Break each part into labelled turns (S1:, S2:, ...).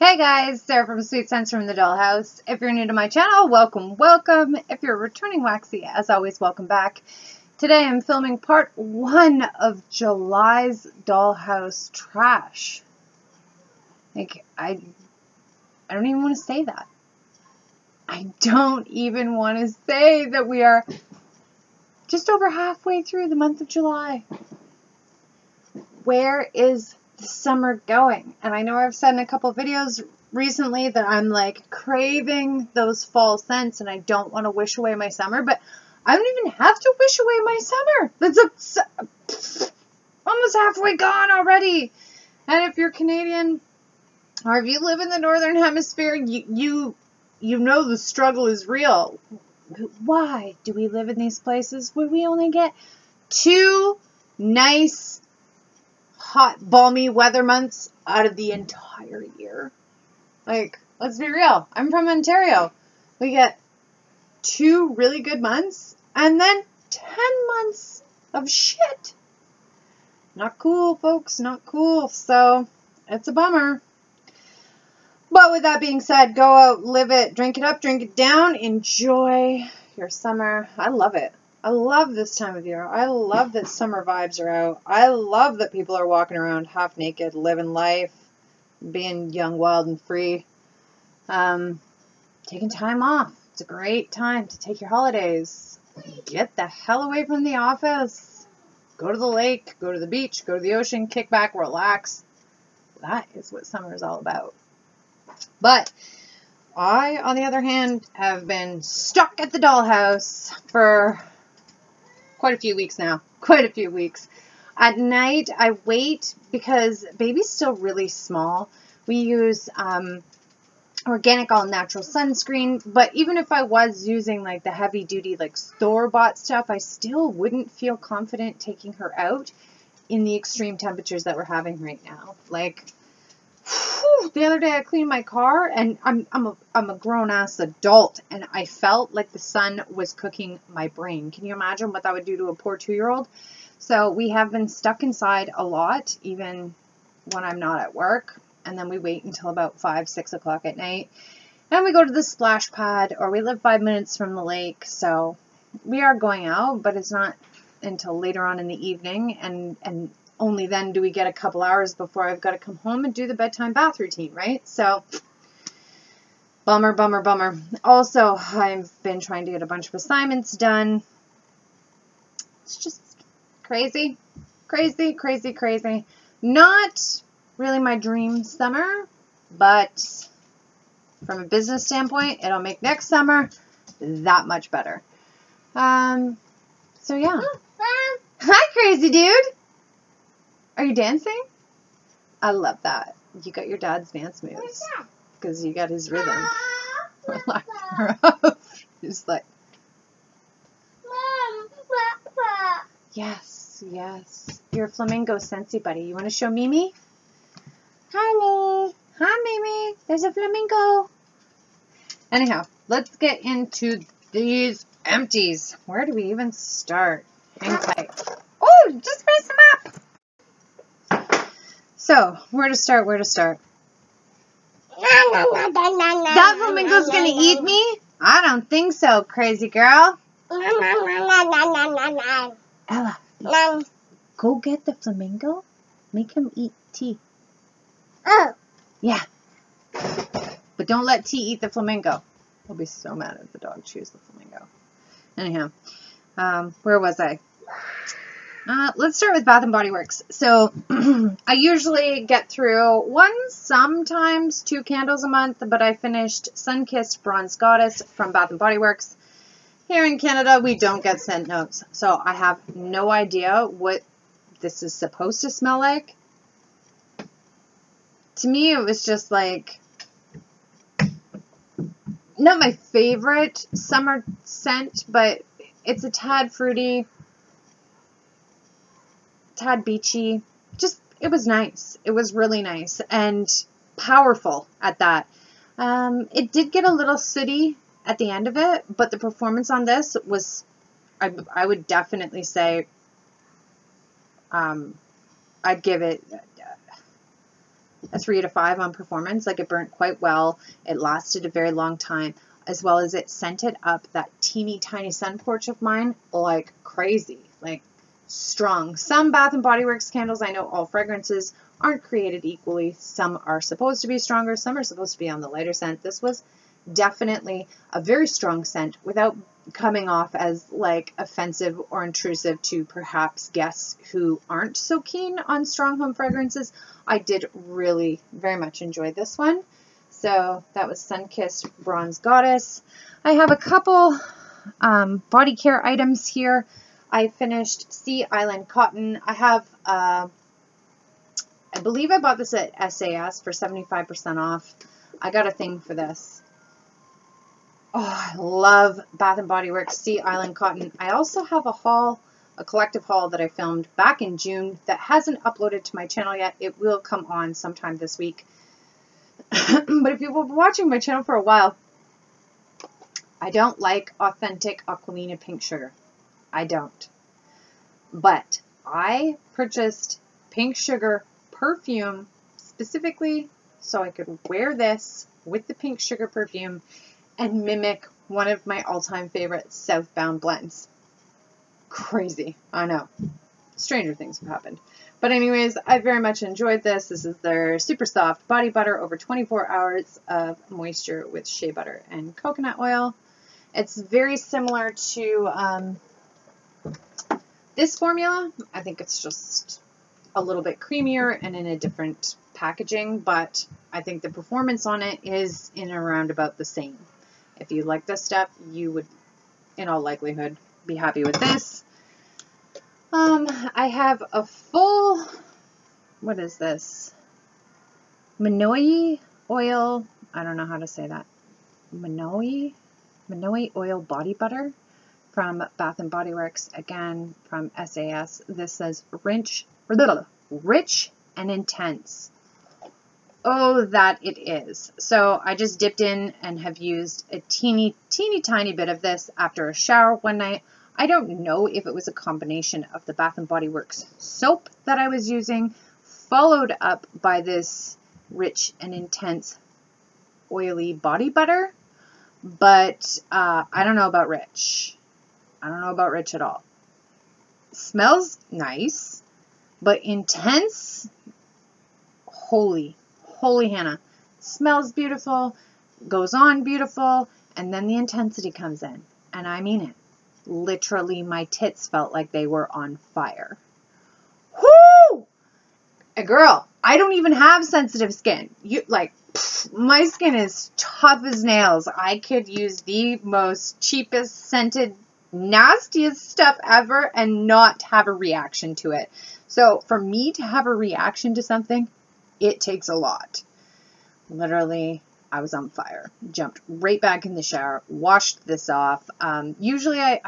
S1: Hey guys, Sarah from Sweet Scents from the Dollhouse. If you're new to my channel, welcome, welcome. If you're returning waxy, as always, welcome back. Today I'm filming part 1 of July's Dollhouse trash. Like, I don't even want to say that. I don't even want to say that we are just over halfway through the month of July. Where is the summer going? And I know I've said in a couple of videos recently that I'm like craving those fall scents and I don't want to wish away my summer, but I don't even have to wish away my summer. That's almost halfway gone already. And if you're Canadian or if you live in the Northern Hemisphere, you know the struggle is real. Why do we live in these places where we only get 2 nice hot, balmy weather months out of the entire year? Like, let's be real. I'm from Ontario. We get 2 really good months and then 10 months of shit. Not cool, folks. Not cool. So, it's a bummer. But with that being said, go out, live it, drink it up, drink it down, enjoy your summer. I love it. I love this time of year. I love that summer vibes are out. I love that people are walking around half naked, living life, being young, wild, and free. Taking time off. It's a great time to take your holidays. Get the hell away from the office. Go to the lake, go to the beach, go to the ocean, kick back, relax. That is what summer is all about. But I, on the other hand, have been stuck at the Dollhouse for quite a few weeks now. Quite a few weeks. At night, I wait because baby's still really small. We use organic all-natural sunscreen, but even if I was using like the heavy-duty like store-bought stuff, I still wouldn't feel confident taking her out in the extreme temperatures that we're having right now. Like, the other day I cleaned my car and I'm a grown-ass adult and I felt like the sun was cooking my brain. Can you imagine what that would do to a poor 2-year-old? So we have been stuck inside a lot, even when I'm not at work. And then we wait until about 5, 6 o'clock at night. And we go to the splash pad, or we live 5 minutes from the lake. So we are going out, but it's not until later on in the evening. And only then do we get a couple hours before I've got to come home and do the bedtime bath routine, right? So bummer, bummer, bummer. Also, I've been trying to get a bunch of assignments done. It's just crazy, crazy, crazy, crazy. Not really my dream summer, but from a business standpoint, it'll make next summer that much better. So yeah. Hi, crazy dude. Are you dancing? I love that. You got your dad's dance moves because you got his rhythm. Relax her up. Just like, yes, yes. You're a flamingo scentsy buddy. You want to show Mimi? Hi, Mimi. Hi, Mimi. There's a flamingo. Anyhow, let's get into these empties. Where do we even start? Hang tight. Oh, just mix them up. So, where to start? Where to start? That flamingo's gonna eat me? I don't think so, crazy girl. Ella, go get the flamingo. Make him eat tea. Oh. Yeah. But don't let T eat the flamingo. I'll be so mad if the dog chews the flamingo. Anyhow, where was I? Let's start with Bath & Body Works. So, I usually get through 1, sometimes 2 candles a month, but I finished Sun-Kissed Bronze Goddess from Bath & Body Works. Here in Canada, we don't get scent notes, so I have no idea what this is supposed to smell like. To me, it was just like, not my favorite summer scent, but it's a tad fruity, tad beachy. Just, it was nice. It was really nice and powerful at that. It did get a little sooty at the end of it, but the performance on this was, I would definitely say, I'd give it a 3 out of 5 on performance. Like, it burnt quite well. It lasted a very long time, as well as it scented up that teeny tiny sun porch of mine like crazy, like strong. Some Bath and Body Works candles, I know all fragrances aren't created equally. Some are supposed to be stronger. Some are supposed to be on the lighter scent. This was definitely a very strong scent without coming off as like offensive or intrusive to perhaps guests who aren't so keen on strong home fragrances. I did really very much enjoy this one. So that was Sunkissed Bronze Goddess. I have a couple body care items here. I finished Sea Island Cotton. I have, I believe I bought this at SAS for 75% off. I got a thing for this. Oh, I love Bath and Body Works Sea Island Cotton. I also have a haul, a collective haul that I filmed back in June that hasn't uploaded to my channel yet. It will come on sometime this week. But if you've been watching my channel for a while, I don't like authentic Aquilina pink sugar. I don't. But I purchased pink sugar perfume specifically so I could wear this with the pink sugar perfume and mimic one of my all-time favorite Southbound blends. Crazy. I know. Stranger things have happened. But anyways, I very much enjoyed this. This is their super soft body butter, over 24 hours of moisture with shea butter and coconut oil. It's very similar to this formula. I think it's just a little bit creamier and in a different packaging, but I think the performance on it is in around about the same. If you like this stuff, you would, in all likelihood, be happy with this. I have a full, what is this? Manoi oil. I don't know how to say that. Manoi oil body butter from Bath and Body Works, again from SAS. This says rich and intense. Oh, that it is. So I just dipped in and have used a teeny tiny bit of this after a shower one night. I don't know if it was a combination of the Bath and Body Works soap that I was using, followed up by this rich and intense oily body butter. But I don't know about rich. I don't know about rich at all. Smells nice, but intense. Holy Hannah. Smells beautiful, goes on beautiful, and then the intensity comes in. And I mean it. Literally, my tits felt like they were on fire. Whoo! Girl, I don't even have sensitive skin. My skin is tough as nails. I could use the most cheapest scented, nastiest stuff ever and not have a reaction to it. So for me to have a reaction to something, it takes a lot. Literally, I was on fire. Jumped right back in the shower, washed this off. Usually I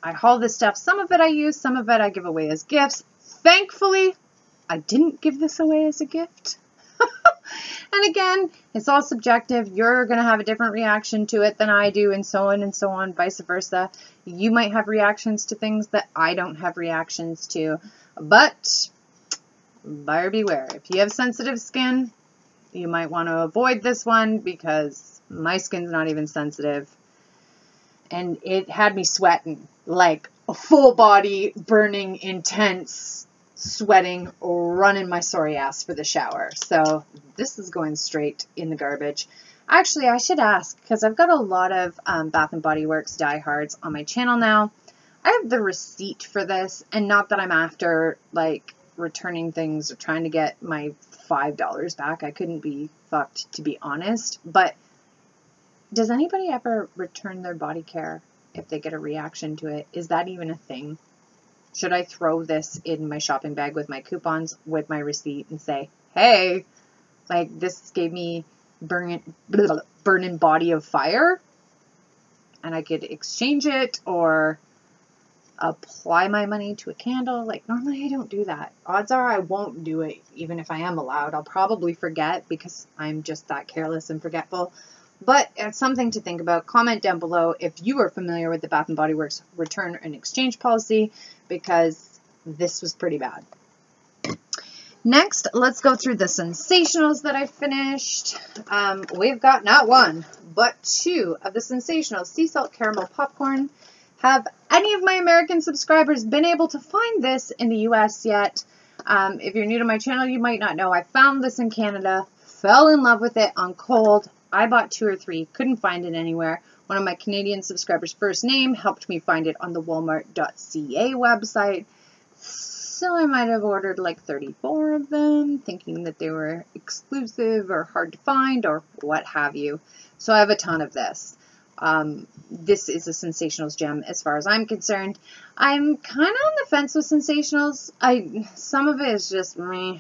S1: haul this stuff. Some of it I use, some of it I give away as gifts. Thankfully, I didn't give this away as a gift. And again, it's all subjective. You're going to have a different reaction to it than I do, and so on, vice versa. You might have reactions to things that I don't have reactions to. But buyer beware. If you have sensitive skin, you might want to avoid this one, because my skin's not even sensitive. And it had me sweating, like a full body, burning, intense, sweating, running my sorry ass for the shower. So this is going straight in the garbage. Actually, I should ask, because I've got a lot of Bath and Body Works diehards on my channel now. I have the receipt for this, and not that I'm after, like, returning things or trying to get my $5 back. I couldn't be fucked, to be honest. But does anybody ever return their body care if they get a reaction to it? Is that even a thing? Should I throw this in my shopping bag with my coupons, with my receipt, and say, hey, like, this gave me burning body of fire, and I could exchange it or apply my money to a candle? Like, normally I don't do that. Odds are I won't do it, even if I am allowed. I'll probably forget, because I'm just that careless and forgetful. But it's something to think about. Comment down below if you are familiar with the Bath and Body Works return and exchange policy, because this was pretty bad. Next, let's go through the Sensationals that I finished. We've got not one, but two of the Sensational sea salt caramel popcorn. Have any of my American subscribers been able to find this in the US yet? If you're new to my channel, you might not know. I found this in Canada, fell in love with it on cold. I bought 2 or 3, couldn't find it anywhere. One of my Canadian subscribers' first name helped me find it on the walmart.ca website. So I might have ordered like 34 of them, thinking that they were exclusive or hard to find or what have you. So I have a ton of this. This is a Sensationals gem as far as I'm concerned. I'm kind of on the fence with Sensationals. Some of it is just meh.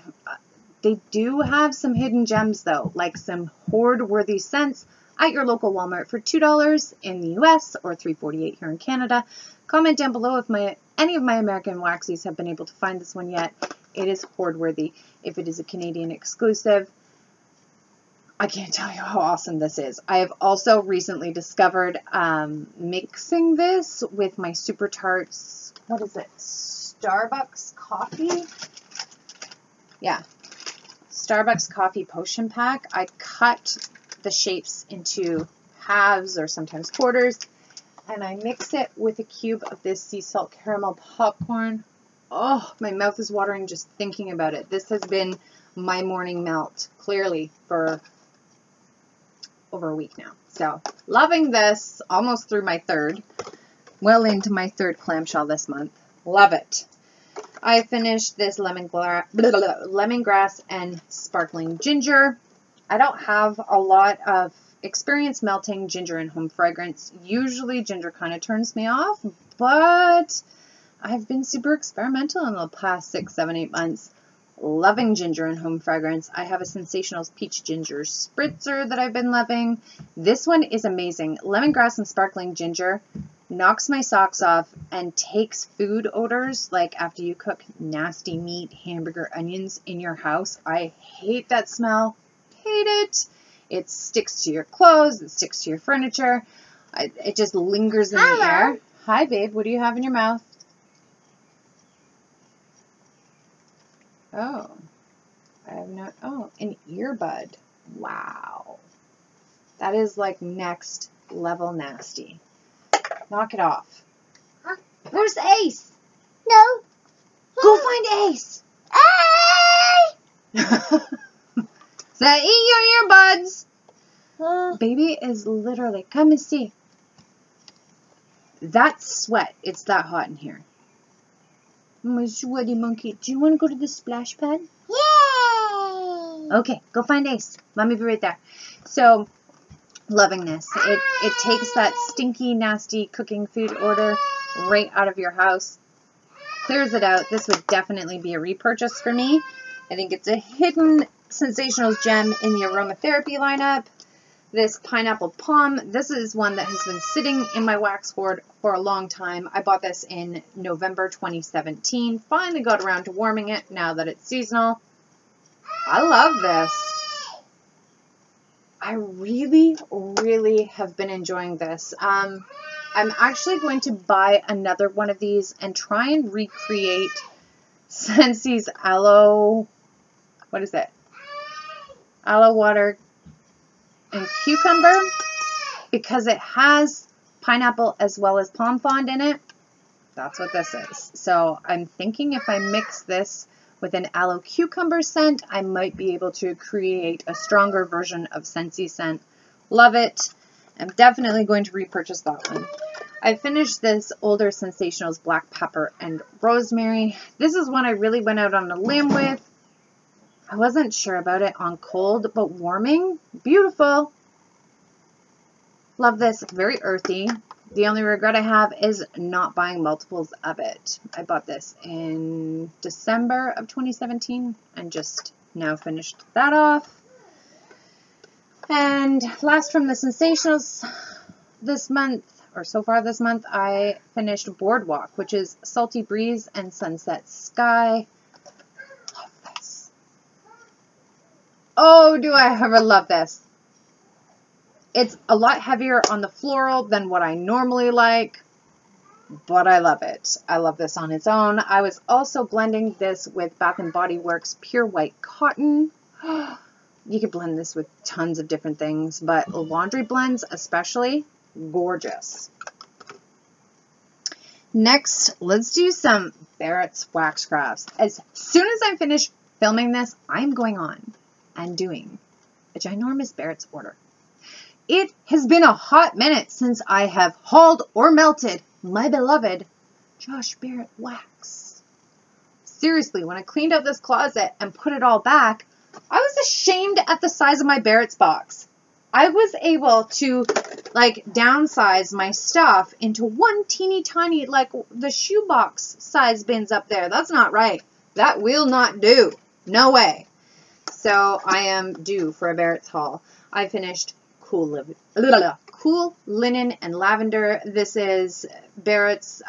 S1: They do have some hidden gems though, like some hoard-worthy scents at your local Walmart for $2 in the US or $3.48 here in Canada. Comment down below if any of my American waxies have been able to find this one yet. It is hoard-worthy. If it is a Canadian exclusive, I can't tell you how awesome this is. I have also recently discovered mixing this with my Super Tarts, what is it, Starbucks coffee? Yeah, Starbucks coffee potion pack. I cut the shapes into halves or sometimes quarters, and I mix it with a cube of this sea salt caramel popcorn. Oh, my mouth is watering just thinking about it. This has been my morning melt, clearly, for over a week now. So, loving this, almost through my third. Well into my third clamshell this month. Love it. I finished this lemongrass and sparkling ginger. I don't have a lot of experience melting ginger in home fragrance. Usually ginger kind of turns me off, but I've been super experimental in the past 6, 7, 8 months. Loving ginger in home fragrance. I have a Sensationals peach ginger spritzer that I've been loving. This one is amazing. Lemongrass and sparkling ginger knocks my socks off and takes food odors, like after you cook nasty meat, hamburger, onions in your house. I hate that smell. Hate it. It sticks to your clothes. It sticks to your furniture. It just lingers in the air. Hi, babe. What do you have in your mouth? Oh, I have no, oh, an earbud. Wow. That is like next level nasty. Knock it off.
S2: Huh?
S1: Where's Ace?
S2: No.
S1: Go find Ace.
S2: Hey!
S1: Say, eat your earbuds.
S2: Uh,
S1: Baby is literally, come and see. That's sweat. It's that hot in here. My sweaty monkey. Do you want to go to the splash pad?
S2: Yay!
S1: Okay, go find Ace. Mommy be right there. So, loving this. It takes that stinky, nasty cooking food odor right out of your house. Clears it out. This would definitely be a repurchase for me. I think it's a hidden Sensationals gem in the aromatherapy lineup. This pineapple palm. This is one that has been sitting in my wax hoard for a long time. I bought this in November 2017. Finally got around to warming it now that it's seasonal. I love this. I really, really have been enjoying this. I'm actually going to buy another one of these and try and recreate Scentsy's aloe, what is it? Aloe water and cucumber, because it has pineapple as well as palm frond in it. That's what this is. So I'm thinking if I mix this with an aloe cucumber scent, I might be able to create a stronger version of Scentsy scent. Love it. I'm definitely going to repurchase that one. I finished this older Sensationals black pepper and rosemary. This is one I really went out on a limb with. I wasn't sure about it on cold, but warming, beautiful. Love this. Very earthy. The only regret I have is not buying multiples of it. I bought this in December of 2017 and just now finished that off. And last from the Sensationals this month, or so far this month, I finished Boardwalk, which is Salty Breeze and Sunset Sky. Love this. Oh, do I ever love this. It's a lot heavier on the floral than what I normally like. but I love it. I love this on its own. I was also blending this with Bath & Body Works Pure White Cotton. You could blend this with tons of different things, but laundry blends especially, gorgeous. Next, let's do some Barrett's Wax Crafts. As soon as I finish filming this, I'm going on and doing a ginormous Barrett's order. It has been a hot minute since I have hauled or melted my beloved Josh Barrett wax. Seriously, when I cleaned out this closet and put it all back, I was ashamed at the size of my Barrett's box. I was able to like downsize my stuff into one teeny tiny, like the shoebox size bins up there. That's not right. That will not do. No way. So I am due for a Barrett's haul. I finished Cool Linen and Lavender. This is Barrett's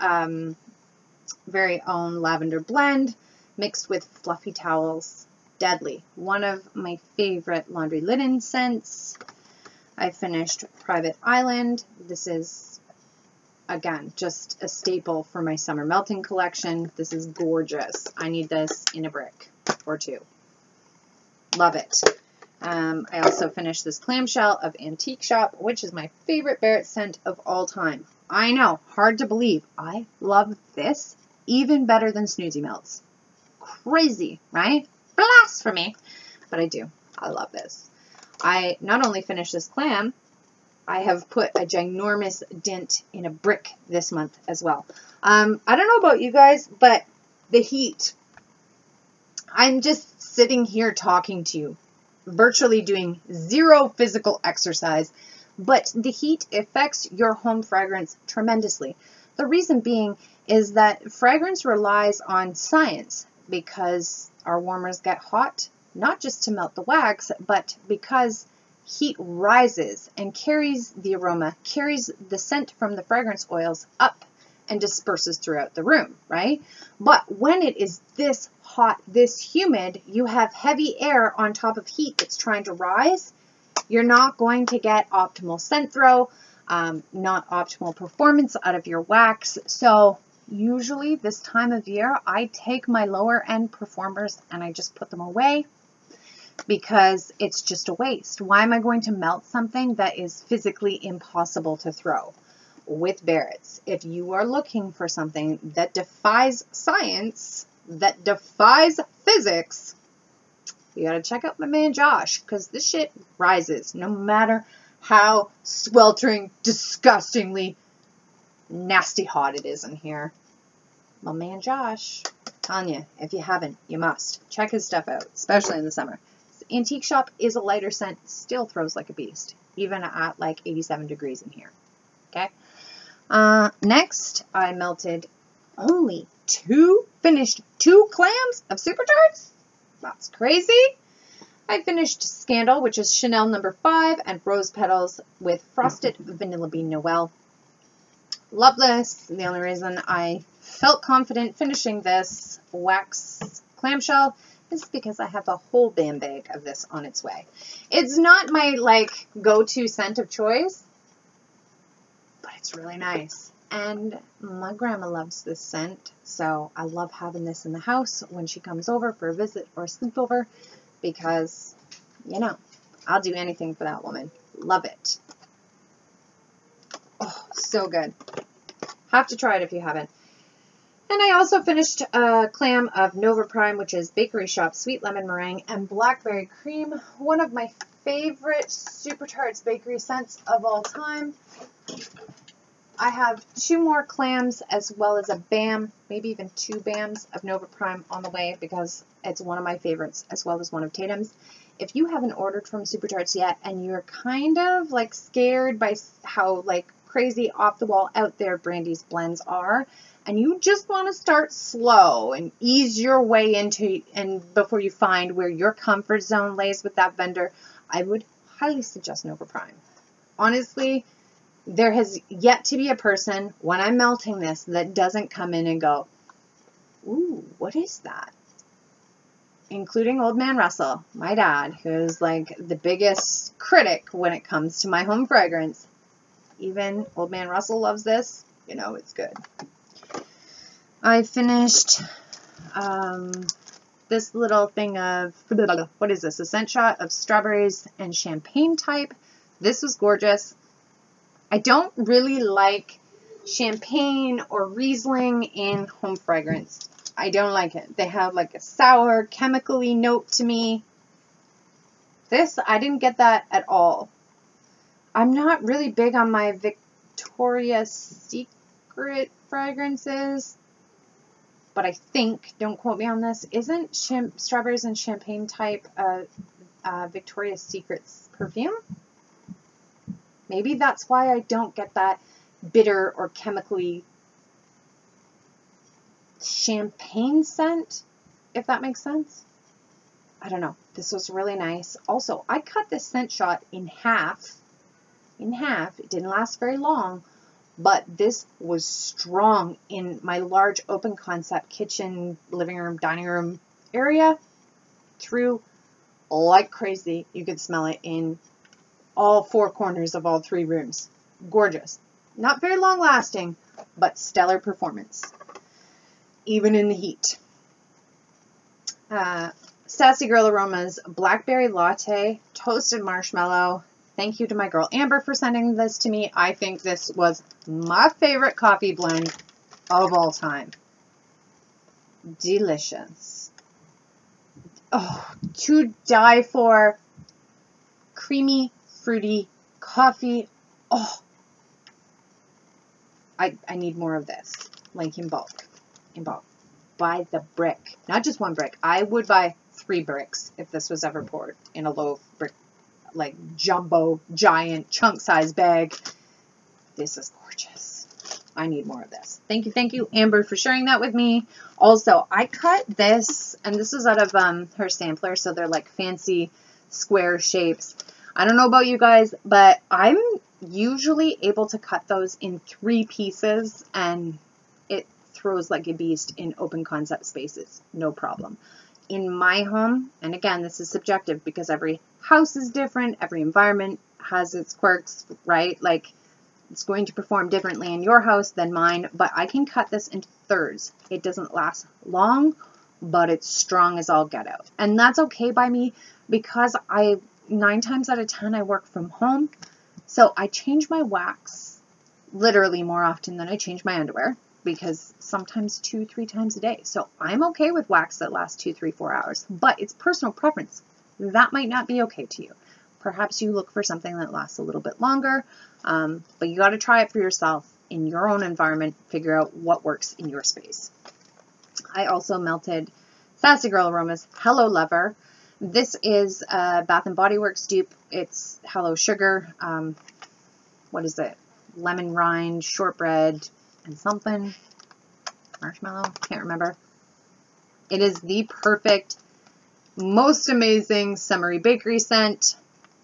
S1: very own lavender blend mixed with fluffy towels. Deadly. One of my favorite laundry linen scents. I finished Private Island. This is, again, just a staple for my summer melting collection. This is gorgeous. I need this in a brick or two. Love it. I also finished this clamshell of Antique Shop, which is my favorite Barrett scent of all time. I know, hard to believe. I love this even better than Snoozy Melts. Crazy, right? Blasphemy. But I do. I love this. I not only finished this clam, I have put a ginormous dent in a brick this month as well. I don't know about you guys, but the heat. I'm just sitting here talking to you, virtually doing zero physical exercise, but the heat affects your home fragrance tremendously. The reason being is that fragrance relies on science because our warmers get hot, not just to melt the wax, but because heat rises and carries the aroma, carries the scent from the fragrance oils up and disperses throughout the room, right? But when it is this hot, this humid, you have heavy air on top of heat that's trying to rise. You're not going to get optimal scent throw, not optimal performance out of your wax. So usually this time of year, I take my lower end performers and I just put them away because it's just a waste. Why am I going to melt something that is physically impossible to throw? With Barrett's, if you are looking for something that defies science, that defies physics, you got to check out my man Josh, because this shit rises no matter how sweltering, disgustingly nasty hot it is in here. My man Josh, I'm telling you, if you haven't, you must. Check his stuff out, especially in the summer. Antique Shop is a lighter scent, still throws like a beast, even at like 87 degrees in here. Okay. Next, I melted finished two clams of Super Tarts. That's crazy. I finished Scandal, which is Chanel No. 5, and Rose Petals with Frosted Vanilla Bean Noel. Love this. The only reason I felt confident finishing this wax clamshell is because I have a whole bam bag of this on its way. It's not my like go-to scent of choice, but it's really nice. And my grandma loves this scent, so I love having this in the house when she comes over for a visit or a sleepover because, you know, I'll do anything for that woman. Love it. Oh, so good. Have to try it if you haven't. And I also finished a clam of Nova Prime, which is Bakery Shop Sweet Lemon Meringue and Blackberry Cream. One of my favorite Super Tarts bakery scents of all time. I have 2 more clams as well as a BAM, maybe even 2 BAMs of Nova Prime on the way because it's one of my favorites as well as one of Tatum's. If you haven't ordered from Super Tarts yet and you're kind of like scared by how like crazy off the wall out there Brandy's blends are, and you just want to start slow and ease your way into and before you find where your comfort zone lays with that vendor, I would highly suggest Nova Prime. Honestly, there has yet to be a person when I'm melting this that doesn't come in and go, ooh, what is that? Including Old Man Russell, my dad, who's like the biggest critic when it comes to my home fragrance. Even Old Man Russell loves this. You know, it's good. I finished this little thing of, what is this? A scent shot of strawberries and champagne type. This was gorgeous. I don't really like champagne or Riesling in home fragrance. I don't like it. They have like a sour, chemically note to me. This, I didn't get that at all. I'm not really big on my Victoria's Secret fragrances, but I think, don't quote me on this, isn't strawberries and champagne type Victoria's Secret's perfume? Maybe that's why I don't get that bitter or chemically champagne scent, if that makes sense. I don't know. This was really nice. Also, I cut this scent shot in half. It didn't last very long, but this was strong in my large open concept kitchen, living room, dining room area. Through like crazy. You could smell it in all four corners of all three rooms. Gorgeous. Not very long lasting, but stellar performance. Even in the heat. Sassy Girl Aromas Blackberry Latte Toasted Marshmallow. Thank you to my girl Amber for sending this to me. I think this was my favorite coffee blend of all time. Delicious. Oh, to die for. Creamy, fruity coffee. Oh, I need more of this. Like in bulk. By the brick. Not just one brick. I would buy 3 bricks if this was ever poured in a loaf brick, like jumbo, giant, chunk size bag. This is gorgeous. I need more of this. Thank you, Amber, for sharing that with me. Also, I cut this, and this is out of her sampler, so they're like fancy square shapes. I don't know about you guys, but I'm usually able to cut those in 3 pieces, and it throws like a beast in open concept spaces. No problem. In my home, and again, this is subjective because every house is different, every environment has its quirks, right? Like, it's going to perform differently in your house than mine, but I can cut this into thirds. It doesn't last long, but it's strong as all get out. And that's okay by me because 9 times out of 10, I work from home. So I change my wax literally more often than I change my underwear, because sometimes 2-3 times a day. So I'm okay with wax that lasts 2, 3, 4 hours, but it's personal preference. That might not be okay to you. Perhaps you look for something that lasts a little bit longer, but you got to try it for yourself in your own environment, figure out what works in your space. I also melted Sassy Girl Aromas Hello Lover. This is a Bath & Body Works dupe. It's Hello Sugar. What is it? Lemon rind, shortbread, and something. Marshmallow. Can't remember. It is the perfect, most amazing summery bakery scent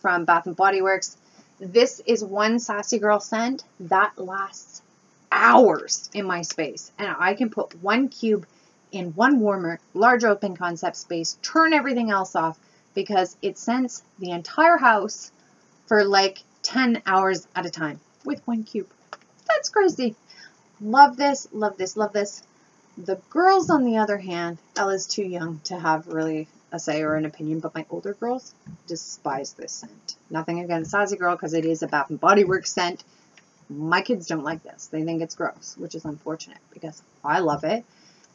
S1: from Bath & Body Works. This is one Sassy Girl scent that lasts hours in my space. And I can put 1 cube in 1 warmer, large open concept space, turn everything else off, because it scents the entire house for like 10 hours at a time with 1 cube. That's crazy. Love this, love this, love this. The girls, on the other hand, Ella's too young to have really a say or an opinion, but my older girls despise this scent. Nothing against Sassy Girl, because it is a Bath & Body Works scent. My kids don't like this. They think it's gross, which is unfortunate because I love it.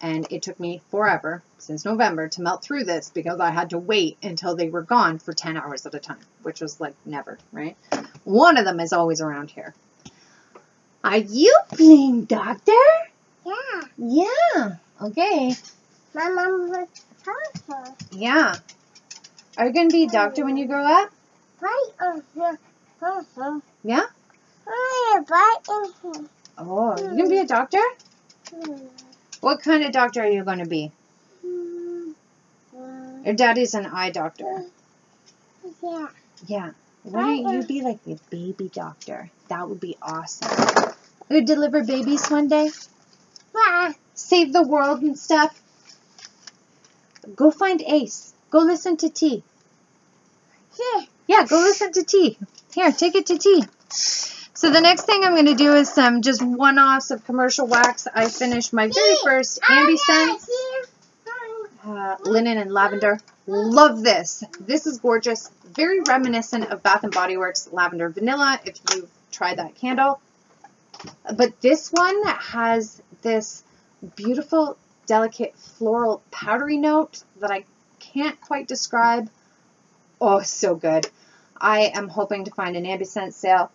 S1: And it took me forever, since November, to melt through this because I had to wait until they were gone for 10 hours at a time, which was like never, right? One of them is always around here. Are you playing doctor?
S2: Yeah.
S1: Yeah. Okay.
S2: My mom was a doctor.
S1: Yeah. Are you going to be a doctor when you grow up?
S2: Right over here.
S1: Yeah?
S2: Right in here.
S1: Oh, you're going to be a doctor? What kind of doctor are you going to be? Your daddy's an eye doctor.
S2: Yeah.
S1: Yeah. Why don't you be like a baby doctor? That would be awesome. You deliver babies one day?
S2: Yeah.
S1: Save the world and stuff? Go find Ace. Go listen to T.
S2: Here.
S1: Yeah, go listen to T. Here, take it to T. So the next thing I'm going to do is some just one-offs of commercial wax. I finished my very first Ambi scents, linen and lavender. Love this. This is gorgeous. Very reminiscent of Bath & Body Works Lavender Vanilla, if you've tried that candle. But this one has this beautiful, delicate, floral, powdery note that I can't quite describe. Oh, so good. I am hoping to find an Ambi scent sale,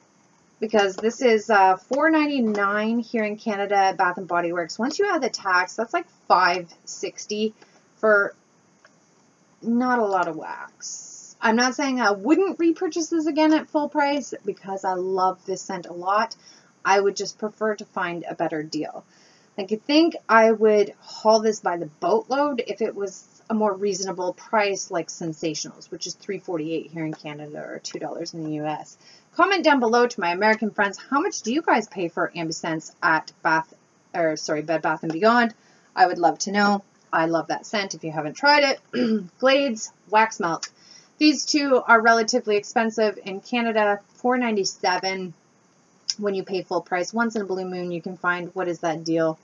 S1: because this is $4.99 here in Canada at Bath & Body Works. Once you add the tax, that's like $5.60 for not a lot of wax. I'm not saying I wouldn't repurchase this again at full price, because I love this scent a lot. I would just prefer to find a better deal. Like, I think I would haul this by the boatload if it was a more reasonable price, like Sensationals, which is $3.48 here in Canada or $2 in the US. Comment down below to my American friends, how much do you guys pay for Ambi scents at Bed Bath & Beyond? I would love to know. I love that scent if you haven't tried it. Glades Wax Melt. These two are relatively expensive in Canada, $4.97 when you pay full price. Once in a blue moon, you can find, what is that deal?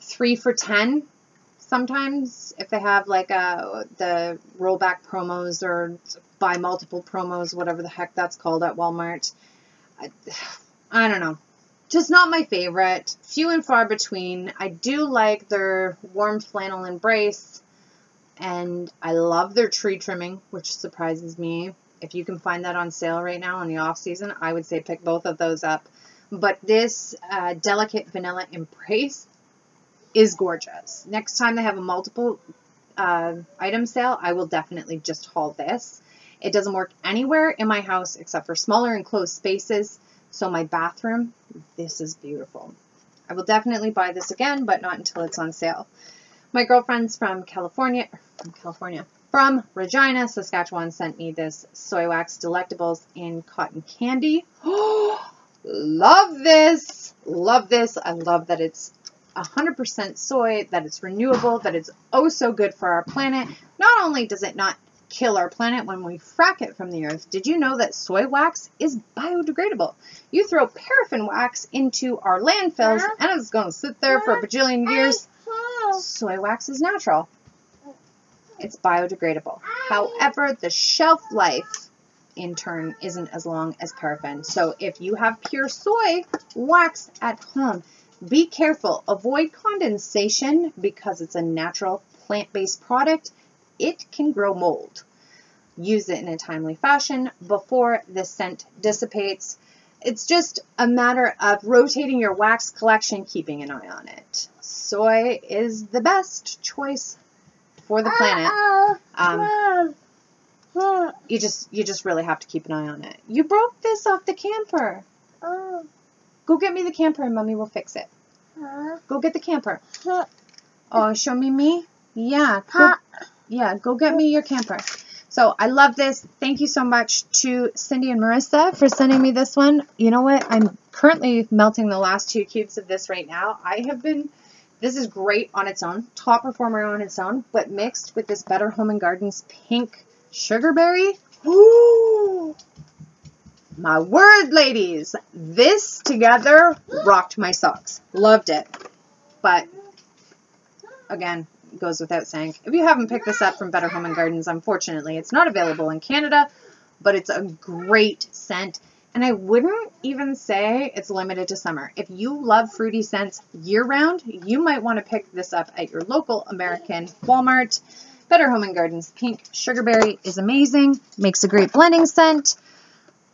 S1: 3 for $10. Sometimes if they have like the rollback promos or buy multiple promos, whatever the heck that's called at Walmart. I don't know. Just not my favorite. Few and far between. I do like their warm flannel embrace, and I love their tree trimming, which surprises me. If you can find that on sale right now in the off season, I would say pick both of those up. But this delicate vanilla embrace is gorgeous. Next time they have a multiple item sale, I will definitely just haul this. It doesn't work anywhere in my house except for smaller enclosed spaces. So my bathroom, this is beautiful. I will definitely buy this again, but not until it's on sale. My girlfriends from Regina, Saskatchewan, sent me this Soy Wax Delectables in cotton candy. Oh, love this. Love this. I love that it's 100% soy, that it's renewable, that it's oh so good for our planet. Not only does it not kill our planet when we frack it from the earth, did you know that soy wax is biodegradable? You throw paraffin wax into our landfills and it's going to sit there for a bajillion years. Soy wax is natural. It's biodegradable. However, the shelf life in turn isn't as long as paraffin. So if you have pure soy wax at home, be careful. Avoid condensation because it's a natural plant-based product. It can grow mold. Use it in a timely fashion before the scent dissipates. It's just a matter of rotating your wax collection, keeping an eye on it. Soy is the best choice for the planet. You just really have to keep an eye on it. You broke this off the camper. Go get me the camper and Mommy will fix it. Go get the camper. Oh, show me? Yeah. Go get me your camper. So I love this. Thank you so much to Cindy and Marissa for sending me this one. You know what? I'm currently melting the last 2 cubes of this right now. This is great on its own. Top performer on its own. But mixed with this Better Home & Gardens pink sugarberry. Ooh. My word, ladies, this together rocked my socks. Loved it. But, again, it goes without saying. If you haven't picked this up from Better Home & Gardens, unfortunately, it's not available in Canada, but it's a great scent. And I wouldn't even say it's limited to summer. If you love fruity scents year-round, you might want to pick this up at your local American Walmart. Better Home & Gardens Pink Sugarberry is amazing. Makes a great blending scent,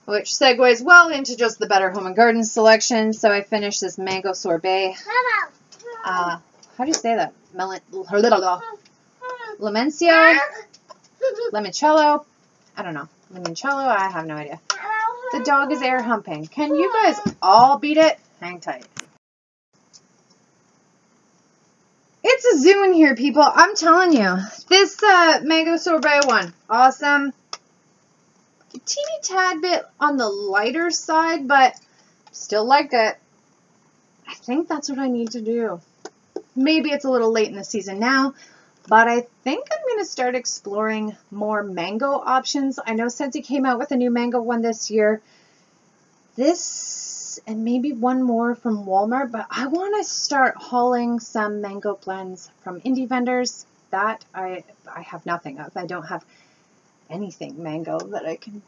S1: which segues well into just the Better Home & Gardens selection. So I finished this Mango Sorbet. How do you say that? Lemencia? Limoncello? I don't know. Limoncello? I have no idea. The dog is air humping. Can you guys all beat it? Hang tight. It's a zoo in here, people. I'm telling you. This Mango Sorbet one. Awesome. A teeny tad bit on the lighter side, but still like it. I think that's what I need to do. Maybe it's a little late in the season now, but I think I'm going to start exploring more mango options. I know Scentsy came out with a new mango one this year. This and maybe one more from Walmart, but I want to start hauling some mango blends from indie vendors. That I have nothing of. I don't have anything mango that I can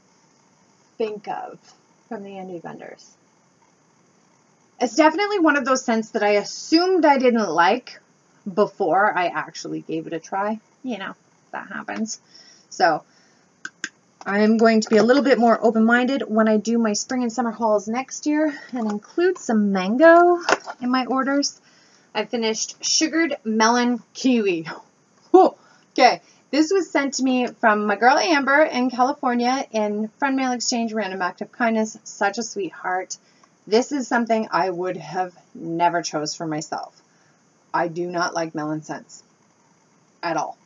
S1: think of from the indie vendors. It's definitely one of those scents that I assumed I didn't like before I actually gave it a try. You know, that happens. So I'm going to be a little bit more open-minded when I do my spring and summer hauls next year and include some mango in my orders. I finished sugared melon kiwi. Whew. Okay, this was sent to me from my girl Amber in California in Friend Mail Exchange Random Act of Kindness. Such a sweetheart. This is something I would have never chose for myself. I do not like melon scents at all.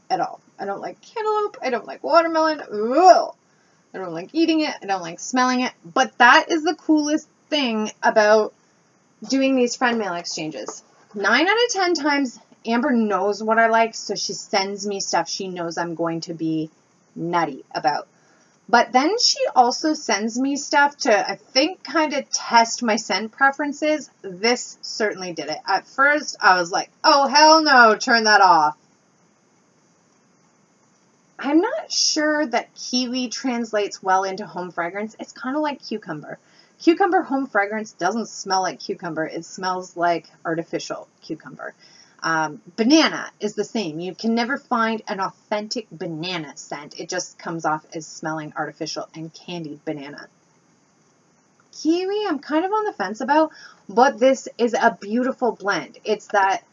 S1: At all. I don't like cantaloupe. I don't like watermelon. Ugh. I don't like eating it. I don't like smelling it. But that is the coolest thing about doing these friend mail exchanges. 9 out of 10 times, Amber knows what I like, so she sends me stuff she knows I'm going to be nutty about. But then she also sends me stuff to, I think, kind of test my scent preferences. This certainly did it. At first, I was like, oh, hell no, turn that off. I'm not sure that kiwi translates well into home fragrance. It's kind of like cucumber. Cucumber home fragrance doesn't smell like cucumber. It smells like artificial cucumber. Banana is the same. You can never find an authentic banana scent. It just comes off as smelling artificial and candied banana. Kiwi, I'm kind of on the fence about, but this is a beautiful blend. It's that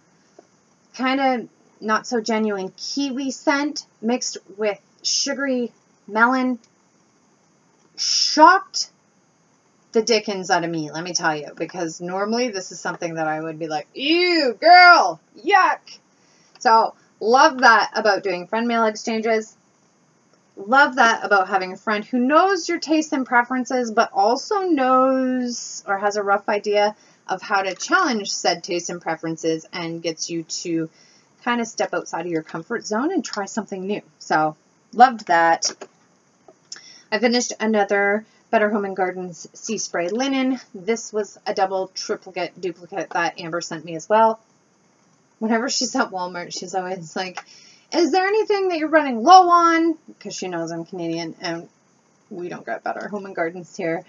S1: kind of not so genuine kiwi scent mixed with sugary melon. Shocked the dickens out of me, let me tell you, because normally this is something that I would be like, ew, girl, yuck. So love that about doing friend mail exchanges. Love that about having a friend who knows your tastes and preferences, but also knows or has a rough idea of how to challenge said tastes and preferences and gets you to kind of step outside of your comfort zone and try something new. So loved that. I finished another Better Home & Gardens Sea Spray Linen. This was a double, triplicate, duplicate that Amber sent me as well. Whenever she's at Walmart, she's always like, is there anything that you're running low on? Because she knows I'm Canadian and we don't get Better Home & Gardens here.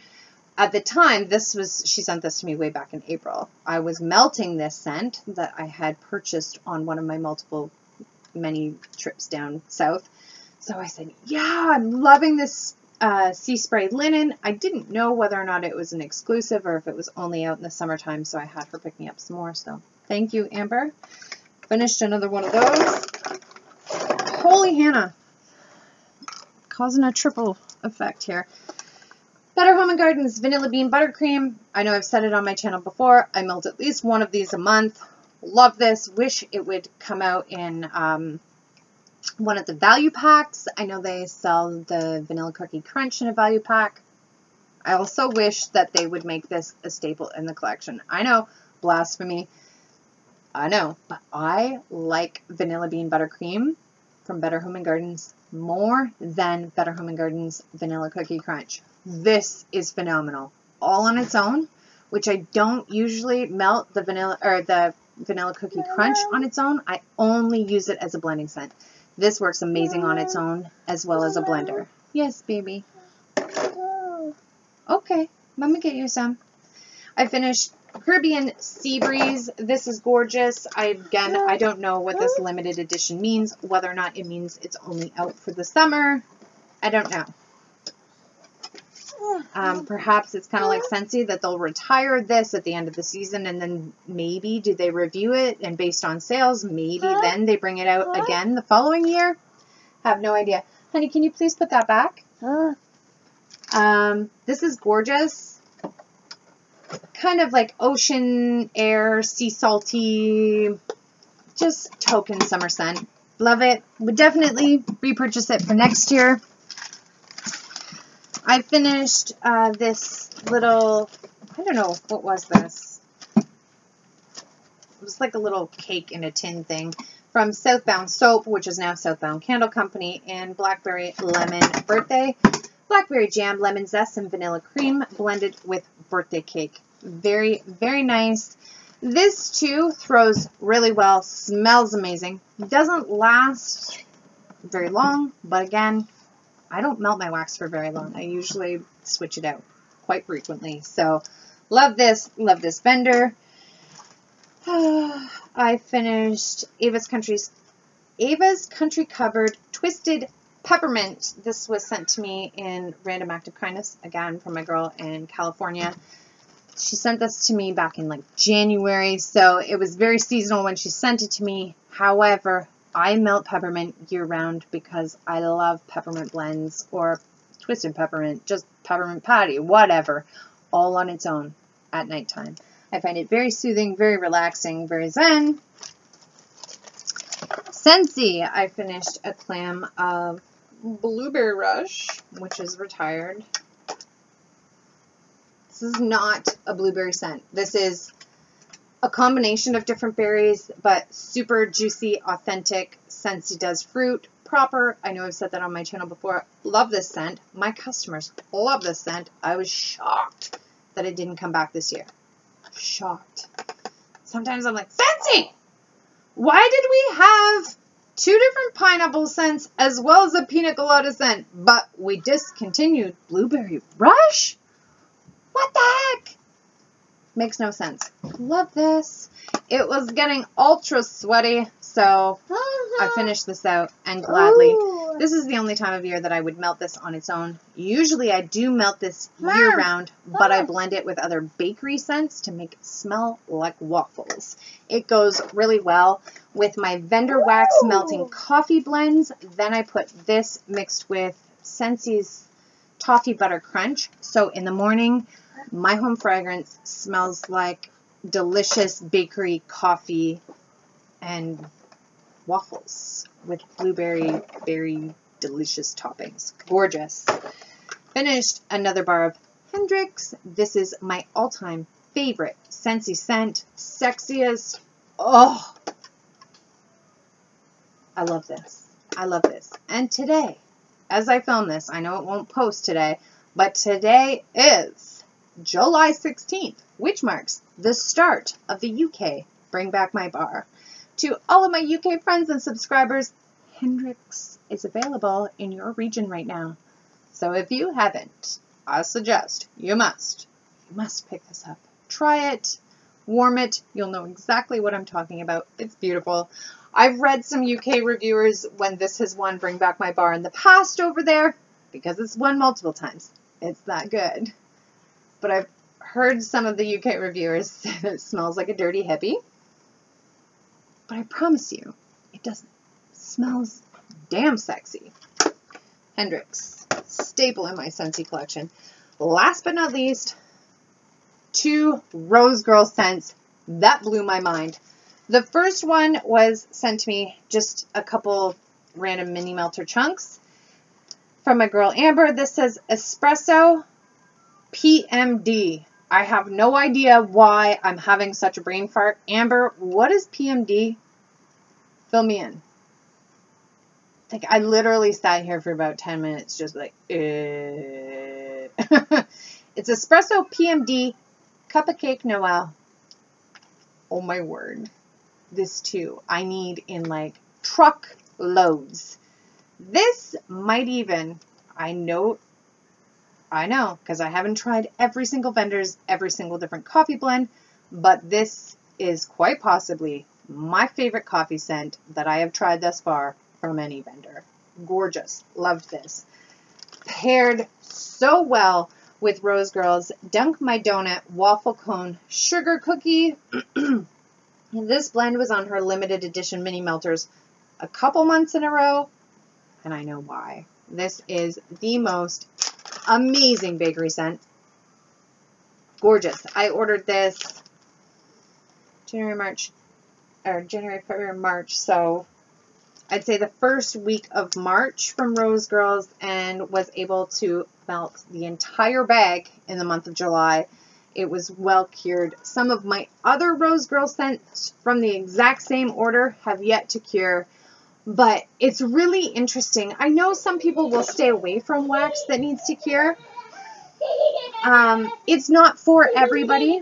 S1: At the time, she sent this to me way back in April. I was melting this scent that I had purchased on one of my many trips down south. So I said, yeah, I'm loving this Sea Spray Linen. I didn't know whether or not it was an exclusive or if it was only out in the summertime, so I had her pick me up some more. So thank you, Amber. Finished another one of those. Holy Hannah. Causing a triple effect here. Better Home & Gardens Vanilla Bean Buttercream. I know I've said it on my channel before. I melt at least one of these a month. Love this. Wish it would come out in one of the value packs. I know they sell the Vanilla Cookie Crunch in a value pack. I also wish that they would make this a staple in the collection. I know, blasphemy. I know, but I like Vanilla Bean Buttercream from Better Home & Gardens more than Better Home & Gardens Vanilla Cookie Crunch. This is phenomenal. All on its own, which I don't usually melt the Vanilla Cookie Crunch on its own. I only use it as a blending scent. This works amazing on its own as well as a blender. Yes, baby. Okay, let me get you some. I finished Caribbean Sea Breeze. This is gorgeous. I don't know what this limited edition means, whether or not it means it's only out for the summer. I don't know. Perhaps it's kind of like Scentsy that they'll retire this at the end of the season and then maybe do they review it and based on sales, maybe then they bring it out again the following year. Have no idea. Honey, can you please put that back? This is gorgeous. Kind of like ocean air, sea salty, just token summer scent. Love it. Would definitely repurchase it for next year. I finished this little, I don't know, what was this? It was like a little cake in a tin thing from Southbound Soap, which is now Southbound Candle Company, and Blackberry Lemon Birthday. blackberry jam, lemon zest, and vanilla cream blended with birthday cake. Very, very nice. This too throws really well, smells amazing. Doesn't last very long, but again, I don't melt my wax for very long. I usually switch it out quite frequently. So love this vendor. I finished Ava's Country Covered Twisted Peppermint. This was sent to me in Random Act of Kindness, again, from my girl in California. She sent this to me back in like January, so it was very seasonal when she sent it to me. However, I melt peppermint year round because I love peppermint blends or twisted peppermint, just peppermint patty, whatever, all on its own at nighttime. I find it very soothing, very relaxing, very zen. Scentsy, I finished a clam of Blueberry Rush, which is retired. This is not a blueberry scent. This is a combination of different berries, but super juicy, authentic. Scentsy does fruit, proper. I know I've said that on my channel before. Love this scent. My customers love this scent. I was shocked that it didn't come back this year. Shocked. Sometimes I'm like, Scentsy, why did we have 2 different pineapple scents as well as a pina colada scent, but we discontinued Blueberry Rush? What the heck? Makes no sense. Love this. It was getting ultra sweaty, so I finished this out, and gladly.
S2: Ooh.
S1: This is the only time of year that I would melt this on its own. Usually I do melt this year round, but I blend it with other bakery scents to make it smell like waffles. It goes really well with my vendor wax melting coffee blends. Then I put this mixed with Scentsy's Toffee Butter Crunch. So in the morning, my home fragrance smells like delicious bakery coffee and waffles with blueberry, berry, delicious toppings. Gorgeous. Finished another bar of Hendrix. This is my all-time favorite Scentsy scent. Sexiest. Oh, I love this. I love this. And today, as I film this, I know it won't post today, but today is July 16th, which marks the start of the UK Bring Back My Bar. To all of my UK friends and subscribers, Hendrix is available in your region right now. So if you haven't, I suggest you must pick this up. Try it, warm it. You'll know exactly what I'm talking about. It's beautiful. I've read some UK reviewers when this has won Bring Back My Bar in the past over there because it's won multiple times. It's that good. But I've heard some of the UK reviewers say that it smells like a dirty hippie. But I promise you, it doesn't. It smells damn sexy. Hendrix, staple in my Scentsy collection. Last but not least, 2 Rose Girl scents that blew my mind. The first one was sent to me just a couple random mini melter chunks from my girl Amber. This says Espresso PMD. I have no idea why I'm having such a brain fart. Amber, what is PMD? Fill me in. Like, I literally sat here for about 10 minutes just like, It's Espresso PMD Cup of Cake Noel. Oh my word. This too, I need in like truck loads. This might even, I know, because I haven't tried every single vendor's, every single different coffee blend, but this is quite possibly my favorite coffee scent that I have tried thus far from any vendor. Gorgeous. Loved this. Paired so well with Rose Girl's Dunk My Donut Waffle Cone Sugar Cookie. This blend was on her limited edition mini melters a couple months in a row, and I know why. This is the most amazing bakery scent. Gorgeous. I ordered this January, February, March. So I'd say the first week of March from Rose Girls, and was able to melt the entire bag in the month of July. It was well cured. Some of my other Rose Girl scents from the exact same order have yet to cure. But it's really interesting. I know some people will stay away from wax that needs to cure. It's not for everybody,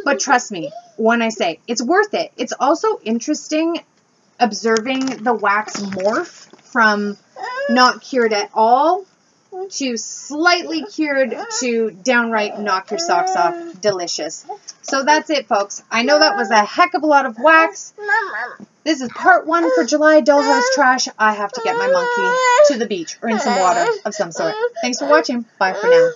S1: but trust me when I say it's worth it. It's also interesting observing the wax morph from not cured at all to slightly cured to downright knock your socks off delicious. So that's it, folks. I know that was a heck of a lot of wax. This is part 1 for July Dollhouse Trash. I have to get my monkey to the beach or in some water of some sort. Thanks for watching. Bye for now.